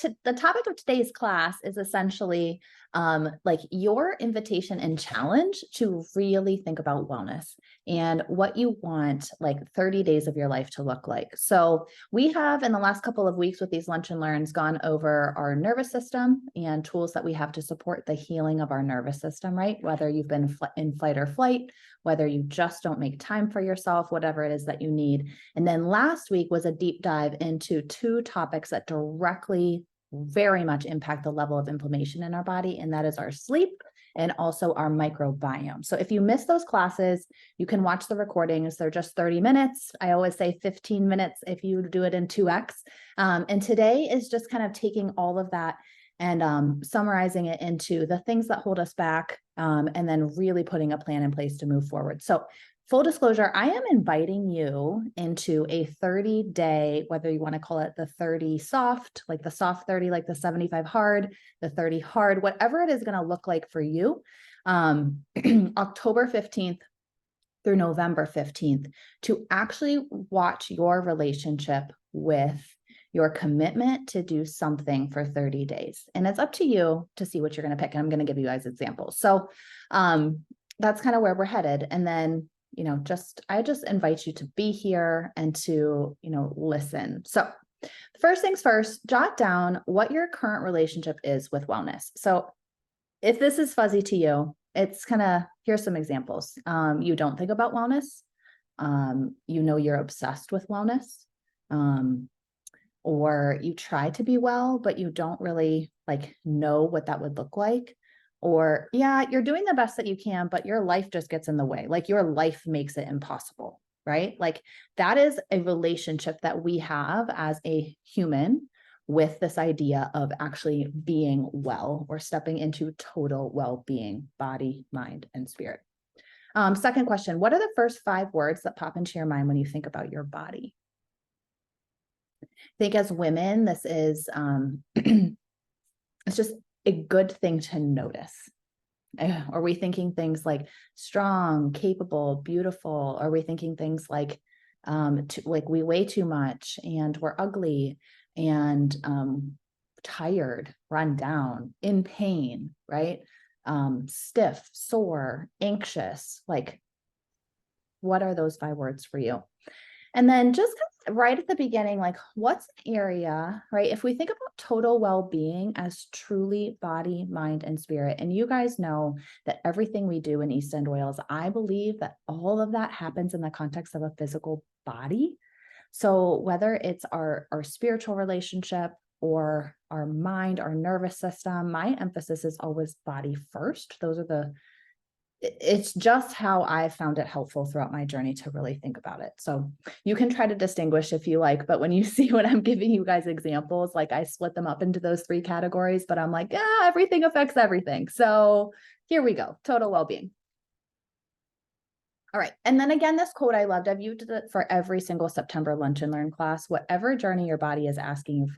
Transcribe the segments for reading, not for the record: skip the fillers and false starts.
the topic of today's class is essentially like your invitation and challenge to really think about wellness and what you want like 30 days of your life to look like. So we have in the last couple of weeks with these lunch and learns gone over our nervous system and tools that we have to support the healing of our nervous system, right? Whether you've been in flight or flight, whether you just don't make time for yourself, whatever it is that you need. And then last week was a deep dive into two topics that directly very much impact the level of inflammation in our body, and that is our sleep and also our microbiome. So if you miss those classes, you can watch the recordings. They're just 30 minutes. I always say 15 minutes if you do it in 2x. And today is just kind of taking all of that and summarizing it into the things that hold us back, and then really putting a plan in place to move forward. So full disclosure, I am inviting you into a 30-day, whether you want to call it the 30 soft, like the soft 30, like the 75 hard, the 30 hard, whatever it is going to look like for you, October 15th through November 15th, to actually watch your relationship with your commitment to do something for 30 days. And it's up to you to see what you're going to pick. And I'm going to give you guys examples. So that's kind of where we're headed. And then, I just invite you to be here and to, listen. So first things first, jot down what your current relationship is with wellness. So if this is fuzzy to you, it's here's some examples. You don't think about wellness. You're obsessed with wellness. Or you try to be well, but you don't really know what that would look like. Or you're doing the best that you can, but your life just gets in the way. Like your life makes it impossible, right? Like that is a relationship that we have as a human with this idea of actually being well or stepping into total well-being, body, mind, and spirit. Second question, what are the first 5 words that pop into your mind when you think about your body? I think as women, this is, it's just a good thing to notice. Are we thinking things like strong, capable, beautiful? Are we thinking things like we weigh too much and we're ugly and tired, run down, in pain, right? Stiff, sore, anxious? Like, what are those 5 words for you? And then just right at the beginning, like what's an area, right? If we think about total well-being as truly body, mind, and spirit, and you guys know that everything we do in East End Oils, I believe that all of that happens in the context of a physical body. So whether it's our spiritual relationship or our mind, our nervous system, my emphasis is always body first. It's just how I found it helpful throughout my journey to really think about it. So you can try to distinguish if you like, but when you see when I'm giving you guys examples, like I split them up into those 3 categories, but I'm like, everything affects everything. So here we go. Total well-being. All right. And then again, this quote I loved, I've used it for every single September Lunch and Learn class. Whatever journey your body is asking you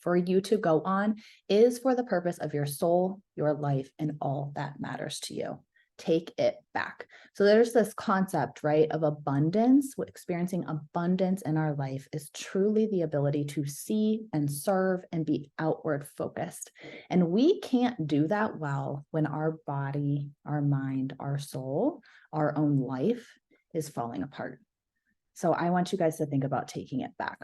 for you to go on is for the purpose of your soul, your life, and all that matters to you. Take it back. So there's this concept, right, of abundance. Experiencing abundance in our life is truly the ability to see and serve and be outward focused. And we can't do that well when our body, our mind, our soul, our own life is falling apart. So I want you guys to think about taking it back.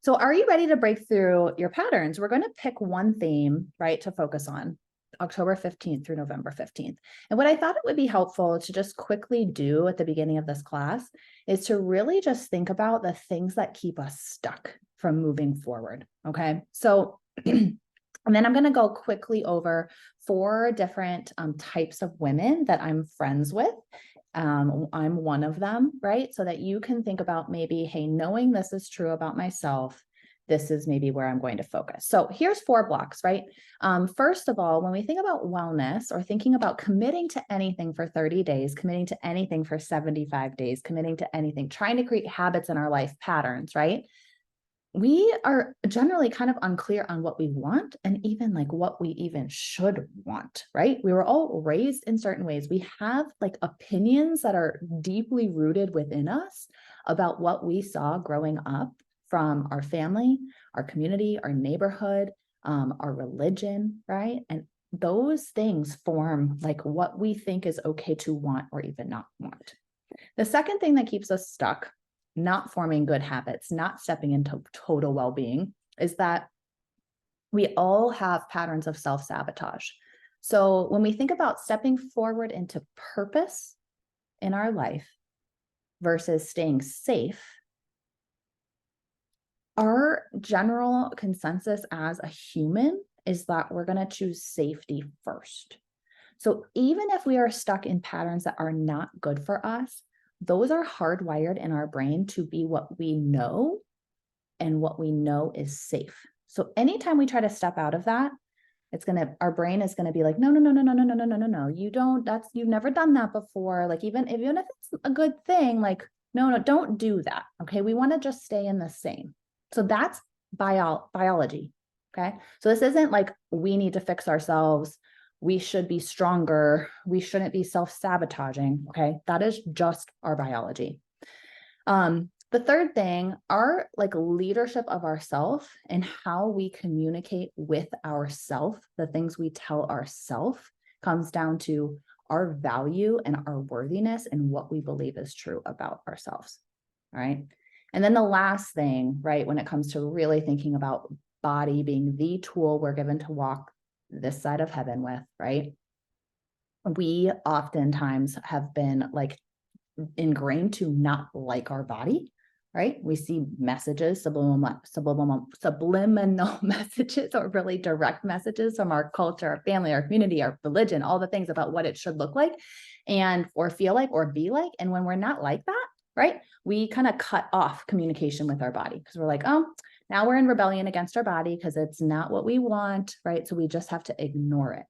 So are you ready to break through your patterns? We're going to pick one theme, right, to focus on. October 15th through November 15th. And what I thought it would be helpful to just quickly do at the beginning of this class is to really just think about the things that keep us stuck from moving forward. Okay. So, and then I'm going to go quickly over 4 different types of women that I'm friends with. I'm one of them, right? So that you can think about maybe, hey, knowing this is true about myself, this is maybe where I'm going to focus. So here's 4 blocks, right? First of all, when we think about wellness or thinking about committing to anything for 30 days, committing to anything for 75 days, committing to anything, trying to create habits in our life patterns, right? We are generally kind of unclear on what we want and even like what we even should want, right? We were all raised in certain ways. We have like opinions that are deeply rooted within us about what we saw growing up from our family, our community, our neighborhood, our religion, right? And those things form like what we think is okay to want or even not want. The second thing that keeps us stuck, not forming good habits, not stepping into total well-being, is that we all have patterns of self-sabotage. So when we think about stepping forward into purpose in our life versus staying safe, our general consensus as a human is that we're going to choose safety first. So even if we are stuck in patterns that are not good for us, those are hardwired in our brain to be what we know, and what we know is safe. So anytime we try to step out of that, our brain is going to be like, no, no, no, no, no, no, no, no, no, no, no. You've never done that before. Like, even if it's a good thing, like, no, don't do that. Okay. We want to just stay in the same. So that's biology. Okay. So this isn't like we need to fix ourselves. We should be stronger. We shouldn't be self-sabotaging. Okay. That is just our biology. The third thing, our like leadership of ourself and how we communicate with ourself, the things we tell ourself, comes down to our value and our worthiness and what we believe is true about ourselves. All right. And then the last thing, right, when it comes to really thinking about body being the tool we're given to walk this side of heaven with, right? We oftentimes have been like ingrained to not like our body, right? We see messages, subliminal messages, or really direct messages from our culture, our family, our community, our religion, all the things about what it should look like and or feel like or be like. And when we're not like that, right, we kind of cut off communication with our body because we're like, oh, now we're in rebellion against our body because it's not what we want, right? So we just have to ignore it.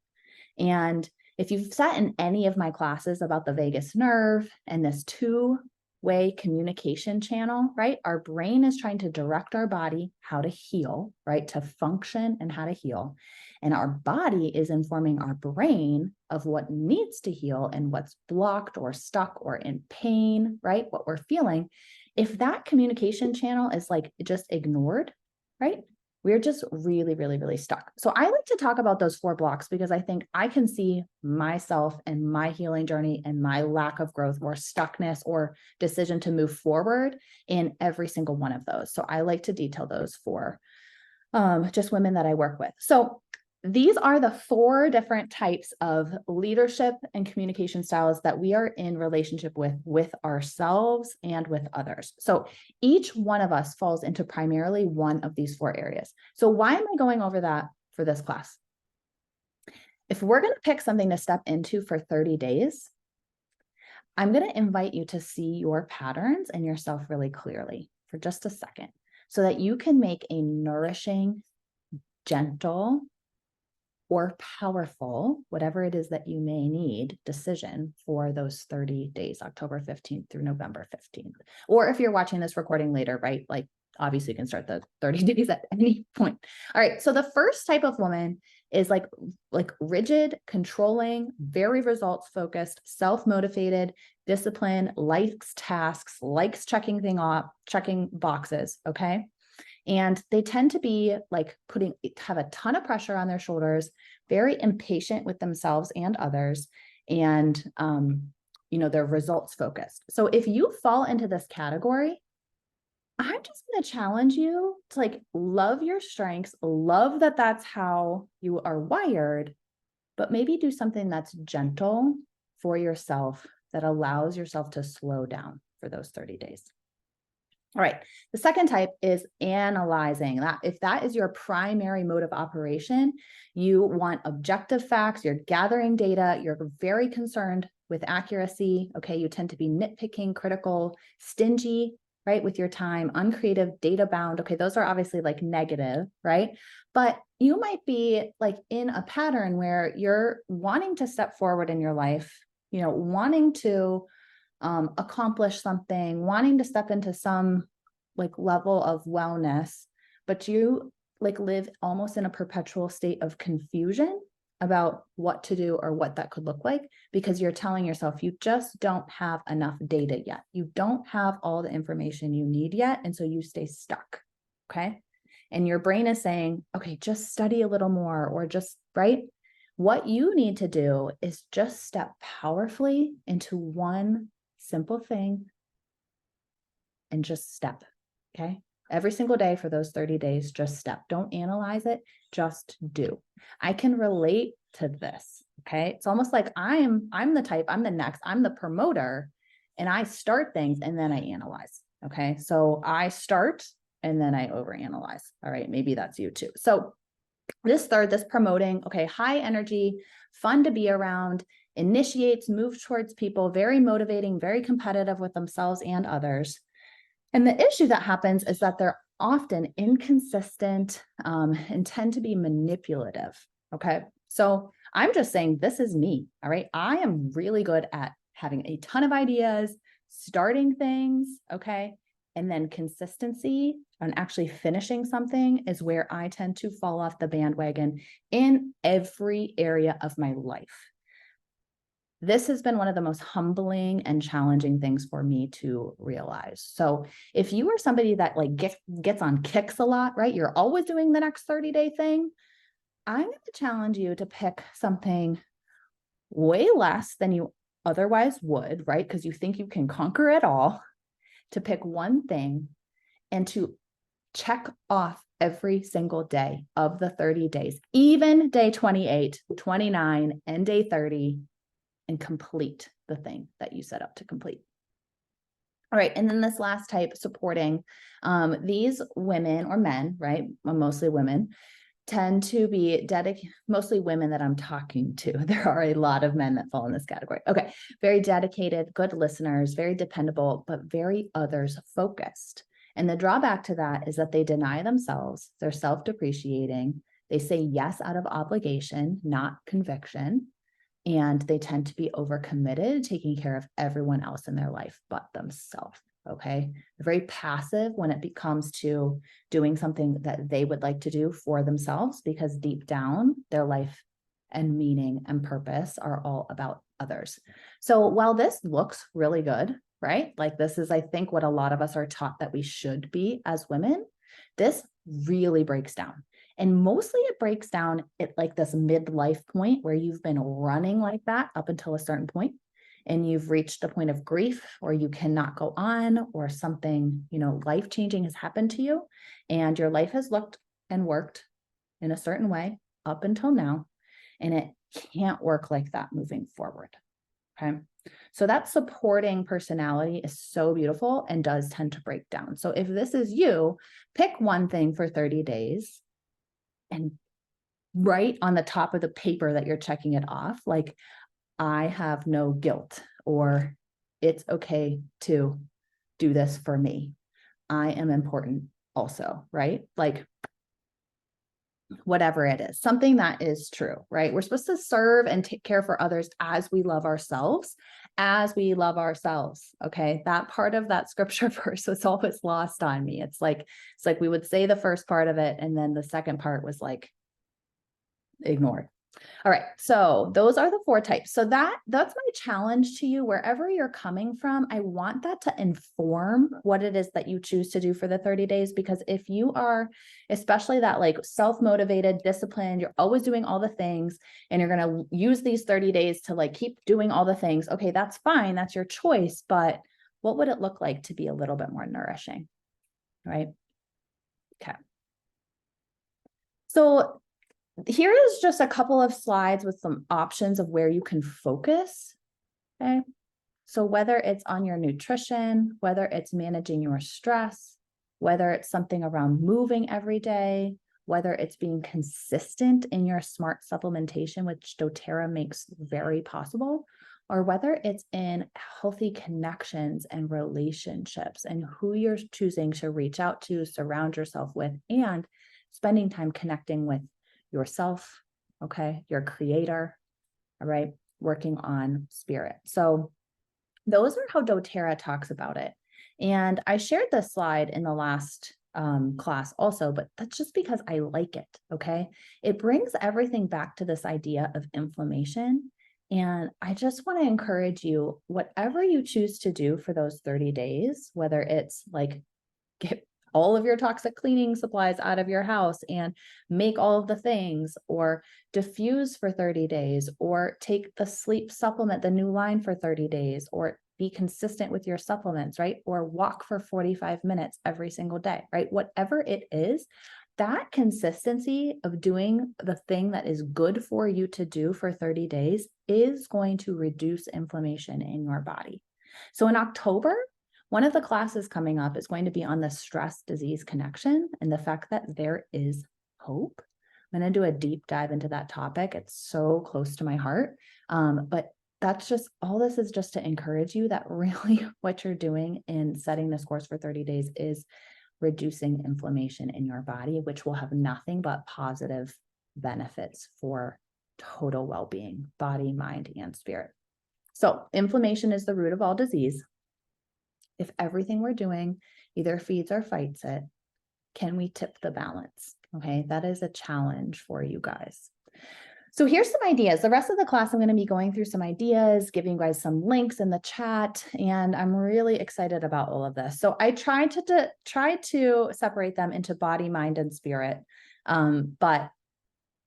And if you've sat in any of my classes about the vagus nerve and this two-way communication channel, right? Our brain is trying to direct our body how to heal, right? To function and how to heal. And our body is informing our brain of what needs to heal and what's blocked or stuck or in pain, right? What we're feeling. If that communication channel is like just ignored, right? We're just really, really, really stuck. So I like to talk about those 4 blocks because I think I can see myself and my healing journey and my lack of growth or stuckness or decision to move forward in every single one of those. So I like to detail those for just women that I work with. So these are the 4 different types of leadership and communication styles that we are in relationship with ourselves and with others. So each one of us falls into primarily one of these 4 areas. So why am I going over that for this class? If we're going to pick something to step into for 30 days, I'm going to invite you to see your patterns and yourself really clearly for just a second so that you can make a nourishing, gentle, or powerful, whatever it is that you may need, decision for those 30 days, October 15th through November 15th. Or if you're watching this recording later, right? Like obviously you can start the 30 days at any point. All right. So the first type of woman is like rigid, controlling, very results focused, self-motivated, disciplined, likes tasks, likes checking boxes. Okay. And they tend to be like have a ton of pressure on their shoulders, very impatient with themselves and others, and, they're results focused. So if you fall into this category, I'm just going to challenge you to like love your strengths, love that that's how you are wired, but maybe do something that's gentle for yourself that allows yourself to slow down for those 30 days. All right. The second type is analyzing. That if that is your primary mode of operation, you want objective facts, you're gathering data, you're very concerned with accuracy. Okay. You tend to be nitpicking, critical, stingy, right? With your time, uncreative, data bound. Okay. Those are obviously like negative, right? But you might be like in a pattern where you're wanting to step forward in your life, wanting to accomplish something, wanting to step into some like level of wellness, but you like live almost in a perpetual state of confusion about what to do or what that could look like because you're telling yourself you just don't have enough data yet. You don't have all the information you need yet. And so you stay stuck. Okay. And your brain is saying, okay, just study a little more, or just, right? What you need to do is just step powerfully into one simple thing and just step. Okay. Every single day for those 30 days, just step. Don't analyze it, just do. I can relate to this. Okay. It's almost like I'm the promoter, and I start things and then I analyze. Okay. So I start and then I overanalyze. All right. Maybe that's you too. So this promoting, okay, high energy, fun to be around, initiates, moves towards people, very motivating, very competitive with themselves and others. And the issue that happens is that they're often inconsistent and tend to be manipulative. Okay. So I'm just saying, this is me. All right. I am really good at having a ton of ideas, starting things. Okay. And then consistency on actually finishing something is where I tend to fall off the bandwagon in every area of my life. This has been one of the most humbling and challenging things for me to realize. So if you are somebody that like gets on kicks a lot, right? You're always doing the next 30-day thing. I'm going to challenge you to pick something way less than you otherwise would, right? Because you think you can conquer it all, to pick one thing and to check off every single day of the 30 days, even day 28, 29, and day 30, and complete the thing that you set up to complete. All right. And then this last type, supporting, these women or men, right? Mostly women, tend to be dedicated, mostly women that I'm talking to. There are a lot of men that fall in this category. Okay. Very dedicated, good listeners, very dependable, but very others focused. And the drawback to that is that they deny themselves. They're self-depreciating. They say yes out of obligation, not conviction. And they tend to be overcommitted, taking care of everyone else in their life but themselves. Okay. They're very passive when it comes to doing something that they would like to do for themselves, because deep down, their life and meaning and purpose are all about others. So while this looks really good, right? Like this is, I think, what a lot of us are taught that we should be as women. This really breaks down. And mostly it breaks down at like this midlife point where you've been running like that up until a certain point, and you've reached a point of grief, or you cannot go on, or something, life-changing has happened to you, and your life has looked and worked in a certain way up until now, and it can't work like that moving forward. Okay. So that supporting personality is so beautiful and does tend to break down. So if this is you, pick one thing for 30 days and write on the top of the paper that you're checking it off, like, I have no guilt, or it's okay to do this for me. I am important also, right? Like, whatever it is, something that is true, right? We're supposed to serve and take care for others as we love ourselves, Okay. That part of that scripture verse was always lost on me. It's like we would say the first part of it, and then the second part was like ignored. All right. So those are the 4 types. So that's my challenge to you, wherever you're coming from. I want that to inform what it is that you choose to do for the 30 days, because if you are, especially that like self-motivated, disciplined, you're always doing all the things, and you're going to use these 30 days to like keep doing all the things. Okay, that's fine. That's your choice. But what would it look like to be a little bit more nourishing? Right? Okay. So here is just a couple of slides with some options of where you can focus. Okay. So whether it's on your nutrition, whether it's managing your stress, whether it's something around moving every day, whether it's being consistent in your smart supplementation, which doTERRA makes very possible, or whether it's in healthy connections and relationships, and who you're choosing to reach out to, surround yourself with, and spending time connecting with yourself, okay, your creator, all right, working on spirit. So those are how doTERRA talks about it. And I shared this slide in the last class also, but that's just because I like it, okay? It brings everything back to this idea of inflammation. And I just want to encourage you, whatever you choose to do for those 30 days, whether it's like all of your toxic cleaning supplies out of your house and make all of the things, or diffuse for 30 days, or take the sleep supplement, the new line, for 30 days, or be consistent with your supplements, right? Or walk for 45 minutes every single day, right? Whatever it is, that consistency of doing the thing that is good for you to do for 30 days is going to reduce inflammation in your body. So in October, one of the classes coming up is going to be on the stress disease connection and the fact that there is hope. I'm going to do a deep dive into that topic. It's so close to my heart. But that's just, all this is just to encourage you that really what you're doing in setting this course for 30 days is reducing inflammation in your body, which will have nothing but positive benefits for total well-being, body, mind, and spirit. So inflammation is the root of all disease. If everything we're doing either feeds or fights it, can we tip the balance? Okay, that is a challenge for you guys. So here's some ideas. The rest of the class, I'm going to be going through some ideas, giving you guys some links in the chat, and I'm really excited about all of this. So I tried to try to separate them into body, mind, and spirit. But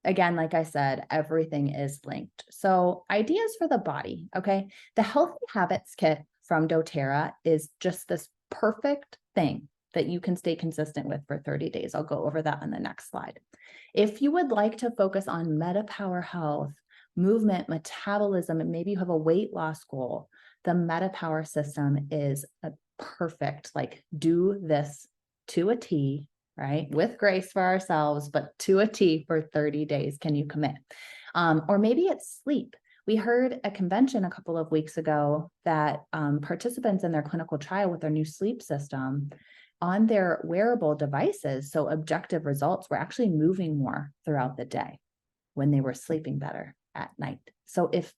again, like I said, everything is linked. So ideas for the body, okay? The Healthy Habits Kit from doTERRA is just this perfect thing that you can stay consistent with for 30 days. I'll go over that on the next slide. If you would like to focus on MetaPower health, movement, metabolism, and maybe you have a weight loss goal, the MetaPower system is a perfect, like, do this to a T, right? With grace for ourselves, but to a T for 30 days. Can you commit? Or maybe it's sleep. We heard at convention a couple of weeks ago that participants in their clinical trial with their new sleep system on their wearable devices, so objective results, were actually moving more throughout the day when they were sleeping better at night. So if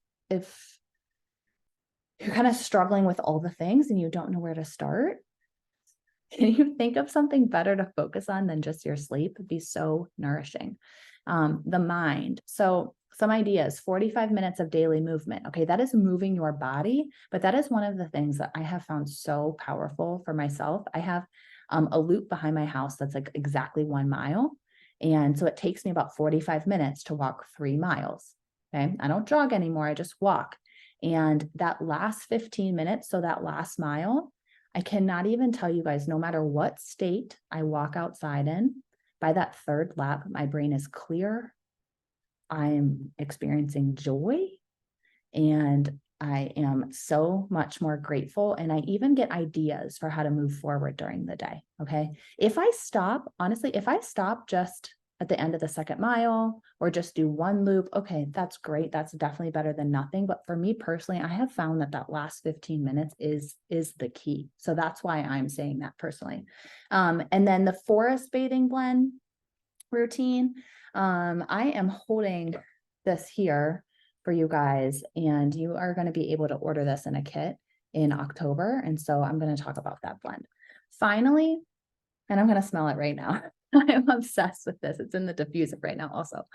you're kind of struggling with all the things and you don't know where to start, can you think of something better to focus on than just your sleep? It'd be so nourishing. The mind. So some ideas: 45 minutes of daily movement. Okay, that is moving your body, but that is one of the things that I have found so powerful for myself. I have a loop behind my house that's like exactly 1 mile. And so it takes me about 45 minutes to walk 3 miles. Okay, I don't jog anymore, I just walk. And that last 15 minutes, so that last mile, I cannot even tell you guys, no matter what state I walk outside in, by that third lap, my brain is clear. I'm experiencing joy, and I am so much more grateful. And I even get ideas for how to move forward during the day. Okay. If I stop, honestly, if I stop just at the end of the second mile or just do one loop, okay, that's great. That's definitely better than nothing. But for me personally, I have found that that last 15 minutes is the key. So that's why I'm saying that personally. And then the forest bathing blend routine. I am holding this here for you guys, and you are going to be able to order this in a kit in October. And so I'm going to talk about that blend. Finally, and I'm going to smell it right now. I'm obsessed with this. It's in the diffuser right now also.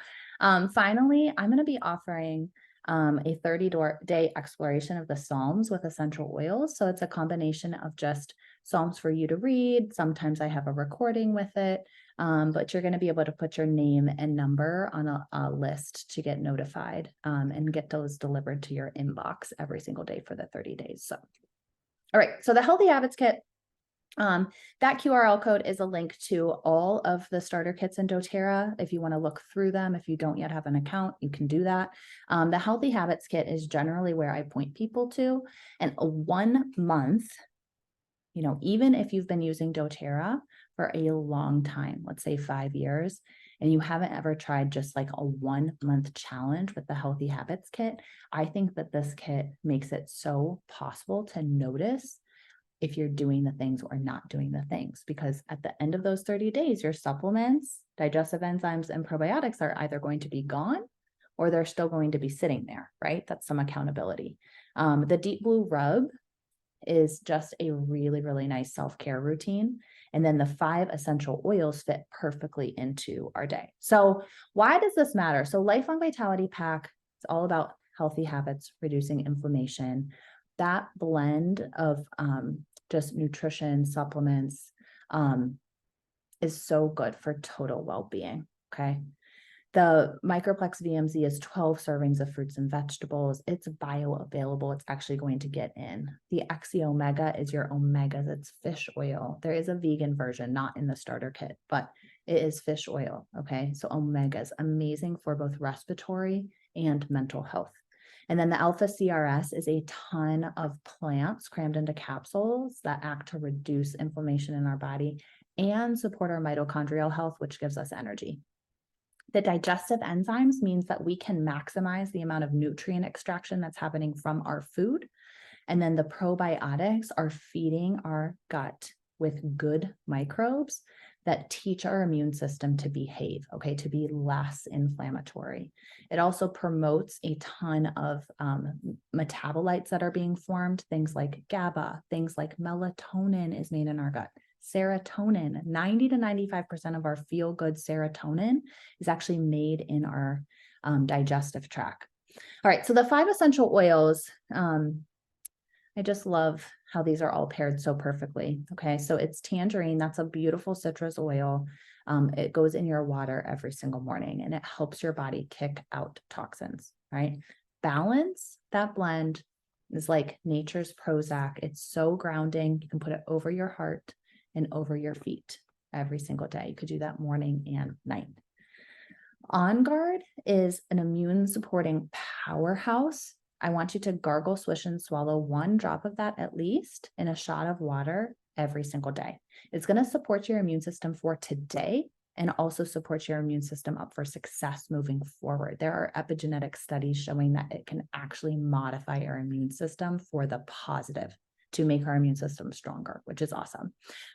Finally, I'm going to be offering a 30-day exploration of the Psalms with essential oils. So it's a combination of just Psalms for you to read. Sometimes I have a recording with it, but you're going to be able to put your name and number on a list to get notified and get those delivered to your inbox every single day for the 30 days. So, all right. So the Healthy Habits Kit, that QRL code is a link to all of the starter kits in doTERRA. If you want to look through them, if you don't yet have an account, you can do that. The Healthy Habits Kit is generally where I point people to, and a 1 month, you know, even if you've been using doTERRA for a long time, let's say 5 years, and you haven't ever tried just like a 1 month challenge with the Healthy Habits Kit, I think that this kit makes it so possible to notice if you're doing the things or not doing the things, because at the end of those 30 days, your supplements, digestive enzymes, and probiotics are either going to be gone or they're still going to be sitting there, right? That's some accountability. The Deep Blue Rub is just a really, really nice self-care routine. And then the 5 essential oils fit perfectly into our day. So why does this matter? So Lifelong Vitality Pack, it's all about healthy habits, reducing inflammation. That blend of just nutrition, supplements, is so good for total well-being. Okay. The Microplex VMZ is 12 servings of fruits and vegetables. It's bioavailable. It's actually going to get in. The Exi Omega is your omegas. It's fish oil. There is a vegan version, not in the starter kit, but it is fish oil. Okay. So omegas, amazing for both respiratory and mental health. And then the Alpha CRS is a ton of plants crammed into capsules that act to reduce inflammation in our body and support our mitochondrial health, which gives us energy. The digestive enzymes means that we can maximize the amount of nutrient extraction that's happening from our food. And then the probiotics are feeding our gut with good microbes that teach our immune system to behave, okay, to be less inflammatory. It also promotes a ton of metabolites that are being formed, things like GABA, things like melatonin is made in our gut. Serotonin, 90 to 95% of our feel-good serotonin is actually made in our digestive tract. All right, so the 5 essential oils, I just love how these are all paired so perfectly. Okay, so it's tangerine. That's a beautiful citrus oil. It goes in your water every single morning and it helps your body kick out toxins, right? Balance, that blend is like nature's Prozac. It's so grounding. You can put it over your heart and over your feet every single day. You could do that morning and night. On Guard is an immune supporting powerhouse. I want you to gargle, swish, and swallow 1 drop of that at least in a shot of water every single day. It's going to support your immune system for today and also support your immune system up for success moving forward. There are epigenetic studies showing that it can actually modify our immune system for the positive to make our immune system stronger, which is awesome.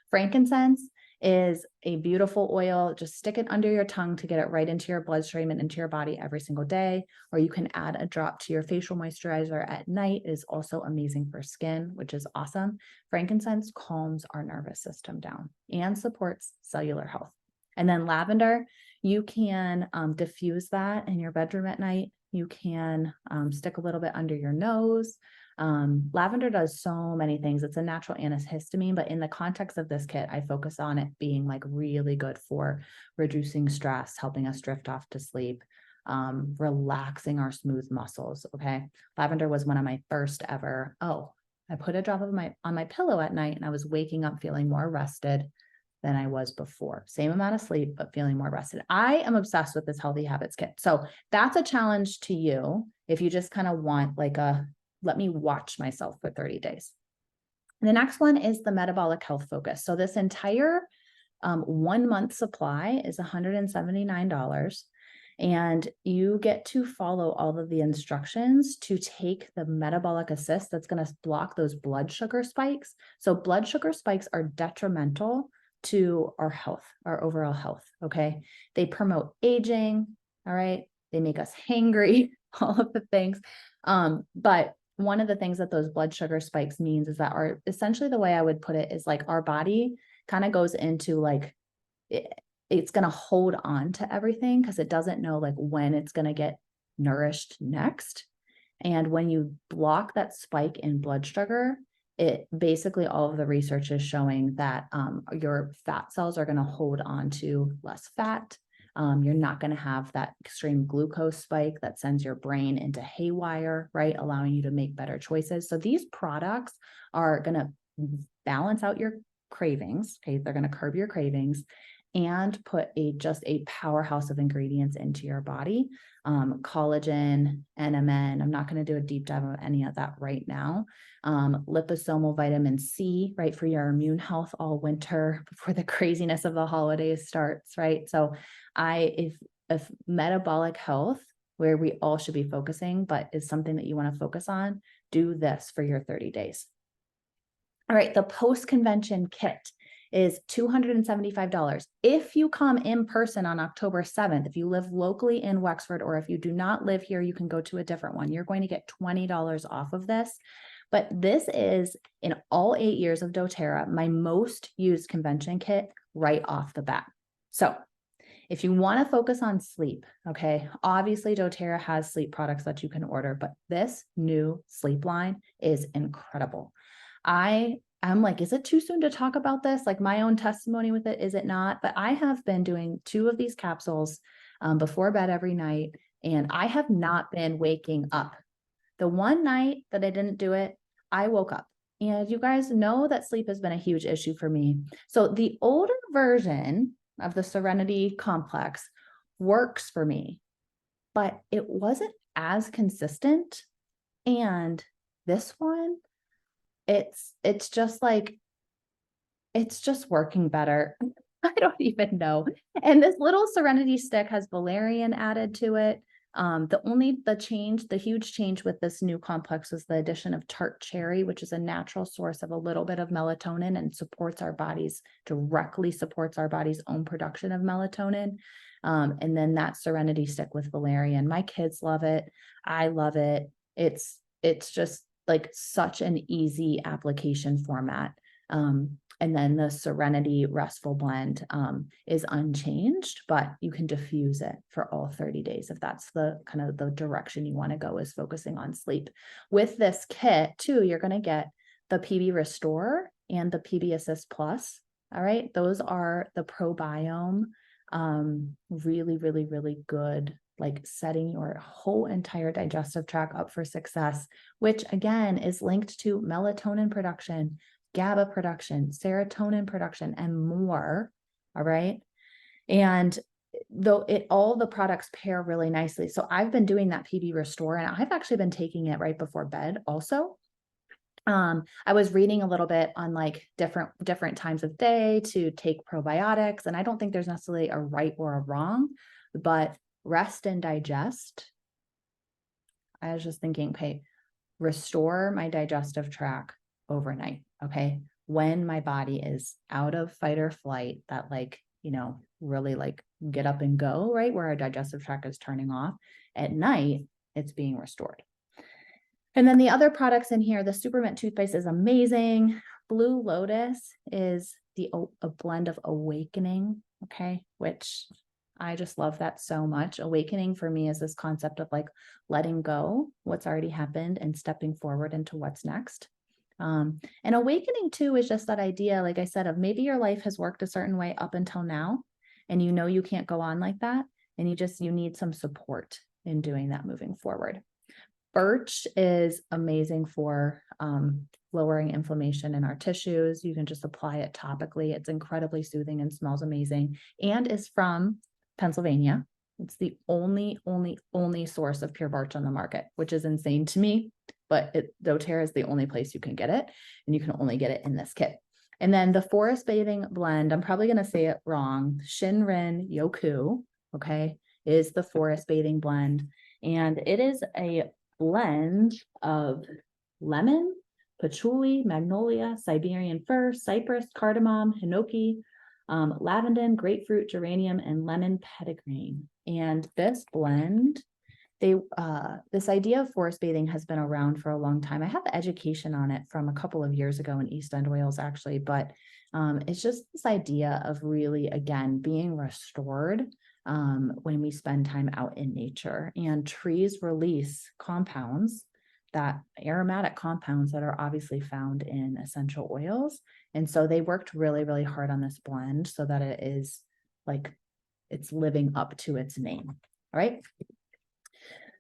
Frankincense is a beautiful oil. Just stick it under your tongue to get it right into your bloodstream and into your body every single day. Or you can add a drop to your facial moisturizer at night. It is also amazing for skin, which is awesome. Frankincense calms our nervous system down and supports cellular health. And then lavender, you can diffuse that in your bedroom at night. You can stick a little bit under your nose. Lavender does so many things. It's a natural antihistamine, but in the context of this kit, I focus on it being like really good for reducing stress, helping us drift off to sleep, relaxing our smooth muscles. Okay. Lavender was one of my first ever. I put a drop of on my pillow at night and I was waking up feeling more rested than I was before. Same amount of sleep, but feeling more rested. I am obsessed with this Healthy Habits kit. So that's a challenge to you if you just kind of want like let me watch myself for 30 days. The next one is the metabolic health focus. So this entire 1 month supply is $179. And you get to follow all of the instructions to take the metabolic assist that's going to block those blood sugar spikes. So blood sugar spikes are detrimental to our health, our overall health. Okay. They promote aging. All right. They make us hangry, all of the things. But one of the things that those blood sugar spikes means is that essentially the way I would put it is like our body kind of goes into like, it's going to hold on to everything because it doesn't know like when it's going to get nourished next. And when you block that spike in blood sugar, it basically all of the research is showing that your fat cells are going to hold on to less fat. You're not going to have that extreme glucose spike that sends your brain into haywire, right? Allowing you to make better choices. So these products are going to balance out your cravings. Okay. They're going to curb your cravings and put just a powerhouse of ingredients into your body. Collagen, NMN. I'm not going to do a deep dive of any of that right now. Liposomal vitamin C, right, for your immune health all winter before the craziness of the holidays starts, right? So if metabolic health, where we all should be focusing, but is something that you want to focus on, do this for your 30 days. All right, the post-convention kit is $275. If you come in person on October 7th, if you live locally in Wexford, or if you do not live here, you can go to a different one. You're going to get $20 off of this. But this is, in all 8 years of doTERRA, my most used convention kit right off the bat. So if you want to focus on sleep, okay, obviously doTERRA has sleep products that you can order, but this new sleep line is incredible. I I'm like, is it too soon to talk about this? Like my own testimony with it, is it not? But I have been doing 2 of these capsules before bed every night, and I have not been waking up. The one night that I didn't do it, I woke up. And you guys know that sleep has been a huge issue for me. So the older version of the Serenity Complex works for me, but it wasn't as consistent. And this one, it's just like, it's just working better. I don't even know. And this little Serenity stick has valerian added to it. The huge change with this new complex was the addition of tart cherry, which is a natural source of a little bit of melatonin and directly supports our body's own production of melatonin. And then that Serenity stick with valerian. My kids love it. I love it. It's just like such an easy application format. And then the Serenity Restful Blend is unchanged, but you can diffuse it for all 30 days if that's the kind of the direction you want to go, is focusing on sleep. With this kit too, you're going to get the PB Restore and the PB Assist Plus. All right. Those are the probiome, really, really, really good, like setting your whole entire digestive tract up for success, which again is linked to melatonin production, GABA production, serotonin production, and more. All right. And all the products pair really nicely. So I've been doing that PB Restore, and I've actually been taking it right before bed also. I was reading a little bit on like different times of day to take probiotics, and I don't think there's necessarily a right or a wrong, but rest and digest. I was just thinking, okay, restore my digestive tract overnight. Okay. When my body is out of fight or flight, that like, really like get up and go, right? Where our digestive tract is turning off at night, it's being restored. And then the other products in here, the Supermint toothpaste is amazing. Blue Lotus is a blend of awakening. Okay. Which I just love that so much. Awakening for me is this concept of like letting go what's already happened and stepping forward into what's next. And awakening too is just that idea, like I said, of maybe your life has worked a certain way up until now, and you can't go on like that. And you need some support in doing that moving forward. Birch is amazing for lowering inflammation in our tissues. You can just apply it topically. It's incredibly soothing and smells amazing, and is from Pennsylvania. It's the only source of pure birch on the market, which is insane to me, but doTERRA is the only place you can get it, and you can only get it in this kit. And then the Forest Bathing Blend, I'm probably going to say it wrong, Shinrin Yoku, okay, is the Forest Bathing Blend. And it is a blend of lemon, patchouli, magnolia, Siberian fir, cypress, cardamom, hinoki, lavender, grapefruit, geranium, and lemon petitgrain. And this blend, this idea of forest bathing has been around for a long time. I have education on it from a couple of years ago in East End Oils, actually, but it's just this idea of really, again, being restored when we spend time out in nature. And trees release compounds, that aromatic compounds that are obviously found in essential oils. And so they worked really, really hard on this blend so that it is like, it's living up to its name. All right.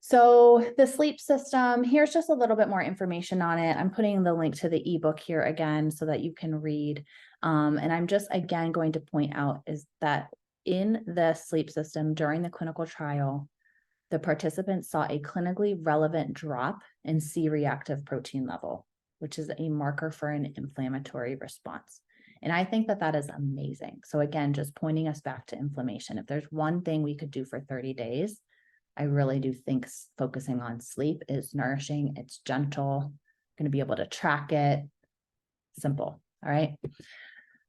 So the sleep system, here's just a little bit more information on it. I'm putting the link to the ebook here again so that you can read. And I'm just, again, going to point out is that in the sleep system during the clinical trial, the participants saw a clinically relevant drop in C-reactive protein level, which is a marker for an inflammatory response. And I think that that is amazing. So again, just pointing us back to inflammation. If there's one thing we could do for 30 days, I really do think focusing on sleep is nourishing. It's gentle, going to be able to track it. Simple. All right.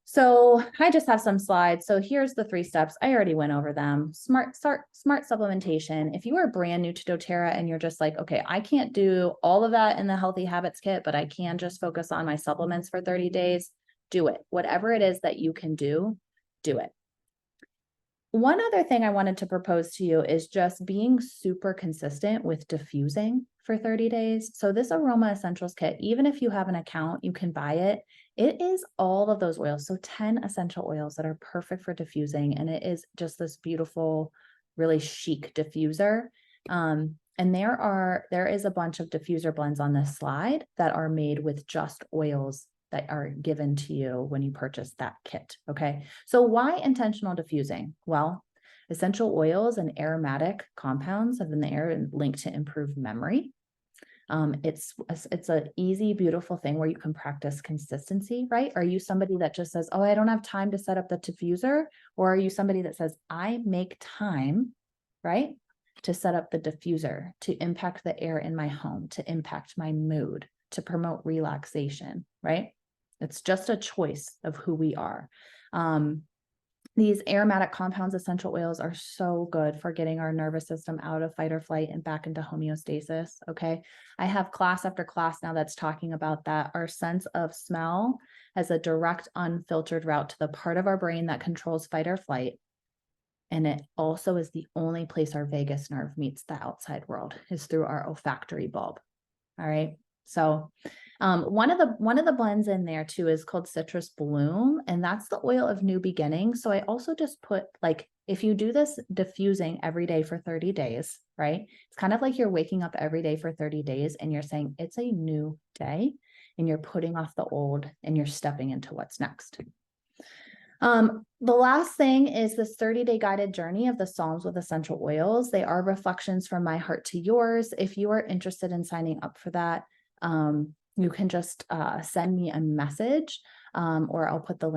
So I just have some slides. So here's the 3 steps. I already went over them. Smart supplementation. If you are brand new to doTERRA and you're just like, okay, I can't do all of that in the Healthy Habits Kit, but I can just focus on my supplements for 30 days, do it. Whatever it is that you can do it. One other thing I wanted to propose to you is just being super consistent with diffusing for 30 days. So this Aroma Essentials Kit, even if you have an account, you can buy it It is all of those oils. So 10 essential oils that are perfect for diffusing. And it is just this beautiful, really chic diffuser. And there is a bunch of diffuser blends on this slide that are made with just oils that are given to you when you purchase that kit. Okay. So why intentional diffusing? Well, essential oils and aromatic compounds have been there and linked to improved memory. It's an easy, beautiful thing where you can practice consistency, right? Are you somebody that just says, oh, I don't have time to set up the diffuser? Or are you somebody that says, I make time, right, to set up the diffuser, to impact the air in my home, to impact my mood, to promote relaxation, right? It's just a choice of who we are. These aromatic compounds, essential oils, are so good for getting our nervous system out of fight or flight and back into homeostasis. Okay. I have class after class now that's talking about that. Our sense of smell has a direct, unfiltered route to the part of our brain that controls fight or flight. And it also is the only place our vagus nerve meets the outside world, is through our olfactory bulb. All right. So one of the blends in there too is called Citrus Bloom, and that's the oil of new beginning. So I also just put, like, if you do this diffusing every day for 30 days, right? It's kind of like you're waking up every day for 30 days and you're saying it's a new day, and you're putting off the old and you're stepping into what's next. The last thing is this 30-day guided journey of the Psalms with essential oils. They are reflections from my heart to yours. If you are interested in signing up for that, you can just send me a message, or I'll put the link